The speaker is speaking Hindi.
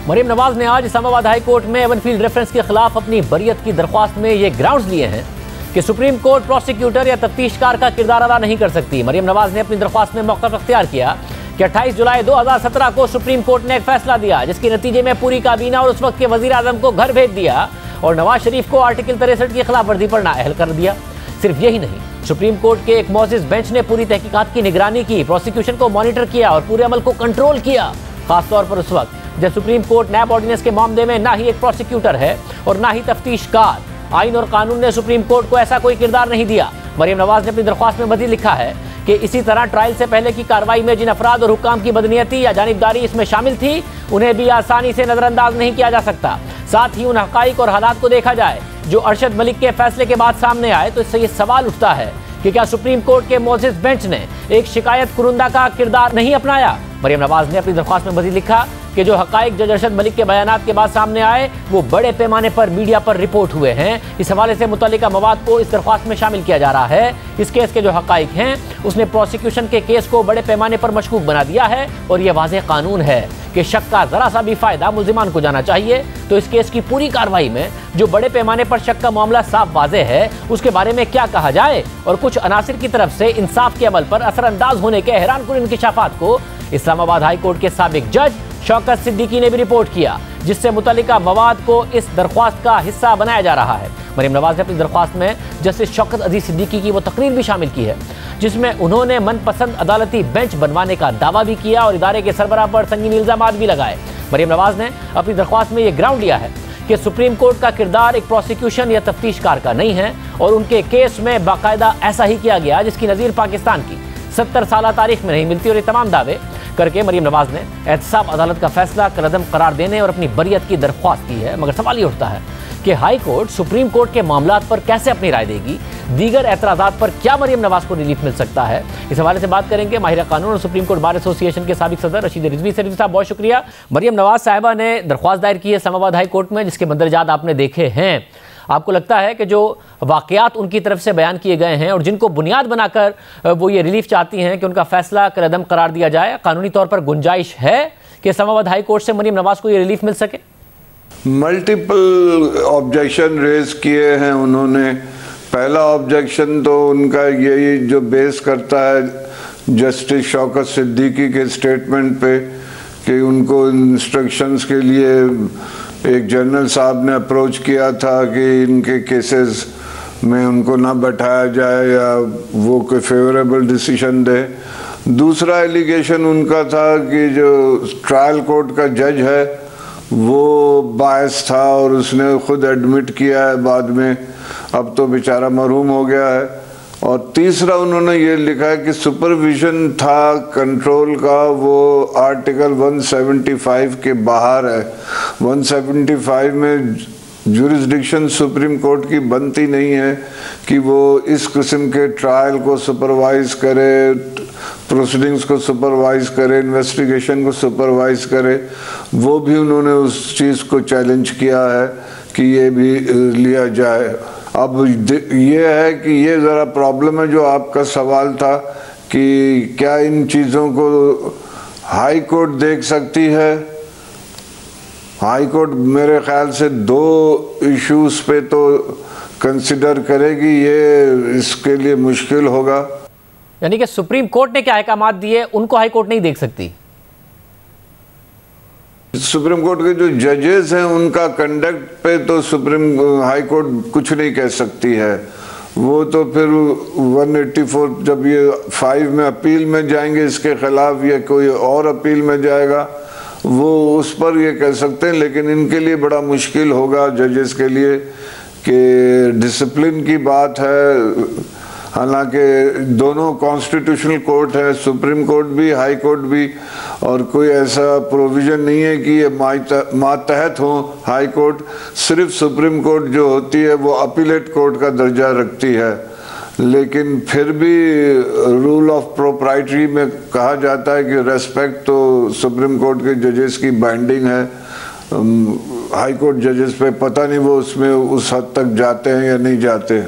मरियम नवाज ने आज इस्लामाबाद हाई कोर्ट में एवनफील्ड रेफरेंस के खिलाफ अपनी बरियत की दरख्वास्त में ये ग्राउंड्स लिए हैं कि सुप्रीम कोर्ट प्रोसिक्यूटर या तफ्तीशकार का किरदार अदा नहीं कर सकती। मरियम नवाज ने अपनी दरख्वास्त में मौक़िफ़ अख्तियार किया कि 28 जुलाई 2017 को सुप्रीम कोर्ट ने एक फैसला दिया जिसके नतीजे में पूरी काबीना और उस वक्त के वज़ीर आज़म को घर भेज दिया और नवाज शरीफ को आर्टिकल 63 की खिलाफ वर्जी पर नाअहल कर दिया। सिर्फ यही नहीं, सुप्रीम कोर्ट के एक मोअज़्ज़िज़ बेंच ने पूरी तहकीकात की निगरानी की, प्रोसिक्यूशन को मॉनिटर किया और पूरे अमल को कंट्रोल किया। खासतौर पर उस वक्त जब सुप्रीम कोर्ट नैब ऑर्डिनेंस के मामले में ना ही एक प्रोसिक्यूटर है और ना ही तफ्तीशकार। आइन और कानून ने सुप्रीम कोर्ट को ऐसा कोई किरदार नहीं दिया। मरियम नवाज ने अपनी दरख्वास्त में मज़ीद लिखा है कि इसी तरह ट्रायल से पहले की कार्रवाई में जिन अफराद और हुक्काम की बदनीयती या जानिबदारी इसमें शामिल थी, उन्हें भी आसानी से नज़रअंदाज नहीं किया जा सकता। साथ ही उन हक़ाइक़ और हालात को देखा जाए जो अरशद मलिक के फैसले के बाद सामने आए, तो इससे ये सवाल उठता है कि क्या सुप्रीम कोर्ट के मोअज़्ज़िज़ बेंच ने एक शिकायत कुरुंदा का किरदार नहीं अपनाया। मरियम नवाज ने अपनी दरख्वास्त में मज़ीद लिखा कि जो हक़ाइक़ जज अरशद मलिक के बयानात के बाद सामने आए वो बड़े पैमाने पर मीडिया पर रिपोर्ट हुए हैं। इस हवाले से मुतल्लिका मवाद को इस दरख्वास्त में शामिल किया जा रहा है। इस केस के जो हक़ाइक़ हैं उसने प्रोसिक्यूशन के केस को बड़े पैमाने पर मशकूक बना दिया है और यह वाज़ेह कानून है कि शक का ज़रा सा भी फ़ायदा मुल्ज़िमान को जाना चाहिए। तो इस केस की पूरी कार्रवाई में जो बड़े पैमाने पर शक का मामला साफ वाज़ेह है, उसके बारे में क्या कहा जाए और कुछ अनासिर की तरफ से इंसाफ के अमल पर असरअंदाज होने के हैरानकुन इंकिशाफात को इस्लामाबाद हाई कोर्ट के साबिक जज शौकत सिद्दीकी ने भी रिपोर्ट किया, जिससे मुतल्लिका मवाद को इस दरख्वास्त का हिस्सा बनाया जा रहा है। मरियम नवाज ने अपनी दरख्वास्त में जस्टिस शौकत अजीज सिद्दीकी की वो तकरीर भी शामिल की है जिसमें उन्होंने मनपसंद अदालती बेंच बनवाने का दावा भी किया और इदारे के सरबराह पर संगीन इल्ज़ामात भी लगाए। मरियम नवाज ने अपनी दरख्वास्त में ये ग्राउंड लिया है कि सुप्रीम कोर्ट का किरदार एक प्रोसिक्यूशन या तफ्तीशकार का नहीं है और उनके केस में बाकायदा ऐसा ही किया गया जिसकी नज़ीर पाकिस्तान की 70 साल तारीख में नहीं मिलती। और ये तमाम दावे करके मरियम नवाज ने एहतसाब अदालत का फैसला कलअदम करार देने और अपनी बरियत की दरख्वास्त की है। मगर सवाल ये उठता है कि हाई कोर्ट सुप्रीम कोर्ट के मामलात पर कैसे अपनी राय देगी, दीगर एतराज़ात पर क्या मरियम नवाज को रिलीफ मिल सकता है। इस हवाले से बात करेंगे माहिर कानून और सुप्रीम कोर्ट बार एसोसिएशन के साबिक सदर रशीद रिजवी से। रिजवी साहब बहुत शुक्रिया। मरियम नवाज साहिबा ने दरख्वास्त दायर की है इस्लामाबाद हाई कोर्ट में जिसके मंदरजात आपने देखे हैं। आपको लगता है कि जो वाक़यात उनकी तरफ से बयान किए गए हैं और जिनको बुनियाद बनाकर वो ये रिलीफ चाहती हैं कि उनका फैसला कलअदम करार दिया जाए, कानूनी तौर पर गुंजाइश है कि इस्लामाबाद हाई कोर्ट से मरियम नवाज को ये रिलीफ मिल सके? मल्टीपल ऑब्जेक्शन रेज किए हैं उन्होंने। पहला ऑब्जेक्शन तो उनका यही जो बेस करता है जस्टिस शौकत सिद्दीकी के स्टेटमेंट पे कि उनको इंस्ट्रक्शंस के लिए एक जनरल साहब ने अप्रोच किया था कि इनके केसेस में उनको ना बैठाया जाए या वो कोई फेवरेबल डिसीजन दे। दूसरा एलिगेशन उनका था कि जो ट्रायल कोर्ट का जज है वो बायस था और उसने खुद एडमिट किया है बाद में, अब तो बेचारा मरहूम हो गया है। और तीसरा उन्होंने ये लिखा है कि सुपरविजन था कंट्रोल का वो आर्टिकल 175 के बाहर है। 175 में जुरिस्डिक्शन सुप्रीम कोर्ट की बनती नहीं है कि वो इस किस्म के ट्रायल को सुपरवाइज करे, प्रोसीडिंग्स को सुपरवाइज करे, इन्वेस्टिगेशन को सुपरवाइज करे। वो भी उन्होंने उस चीज़ को चैलेंज किया है कि ये भी लिया जाए। अब ये है कि ये ज़रा प्रॉब्लम है जो आपका सवाल था कि क्या इन चीज़ों को हाई कोर्ट देख सकती है। हाई कोर्ट मेरे ख्याल से 2 इश्यूज पे तो कंसिडर करेगी, ये इसके लिए मुश्किल होगा। यानी कि सुप्रीम कोर्ट ने क्या अहकामात दिए उनको हाई कोर्ट नहीं देख सकती। सुप्रीम कोर्ट के जो जजेस हैं उनका कंडक्ट पे तो सुप्रीम हाई कोर्ट कुछ नहीं कह सकती है। वो तो फिर 184 जब ये 5 में अपील में जाएंगे इसके खिलाफ या कोई और अपील में जाएगा वो उस पर ये कह सकते हैं। लेकिन इनके लिए बड़ा मुश्किल होगा जजेस के लिए कि डिसिप्लिन की बात है। हालांकि दोनों कॉन्स्टिट्यूशनल कोर्ट है, सुप्रीम कोर्ट भी हाई कोर्ट भी, और कोई ऐसा प्रोविज़न नहीं है कि ये मातहत हो हाई कोर्ट। सिर्फ सुप्रीम कोर्ट जो होती है वो अपीलेट कोर्ट का दर्जा रखती है। लेकिन फिर भी रूल ऑफ प्रोप्राइटरी में कहा जाता है कि रेस्पेक्ट तो सुप्रीम कोर्ट के जजेस की बाइंडिंग है। हाई कोर्ट जजेस पे पता नहीं वो उसमें उस हद तक जाते हैं या नहीं जाते।